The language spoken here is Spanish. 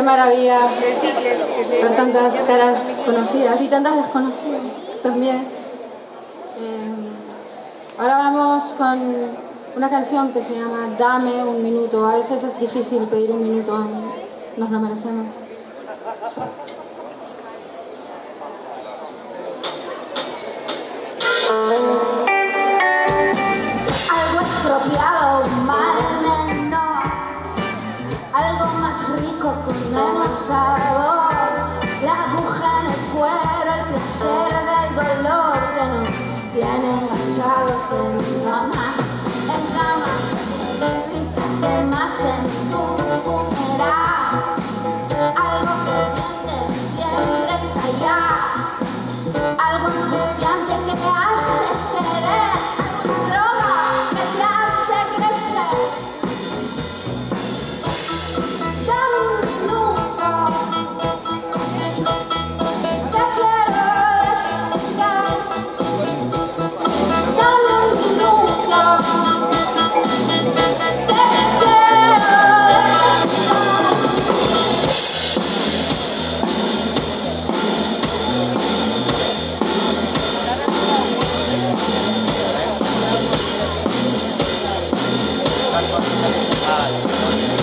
maravilla ver tantas caras conocidas y tantas desconocidas también. Ahora vamos con una canción que se llama Dame un minuto. A veces es difícil pedir un minuto, nos lo merecemos. Algo estropeado, mal menor, algo más rico con menos sabor, la aguja en el cuero, el placer del dolor que nos tiene enganchados en cama, risas de más en tu funeral, algo que viene siempre está allá, algo angustiante que te hace ceder, droga que te hace crecer. Dame un minuto, te quiero despertar. Dame un minuto, te quiero despertar.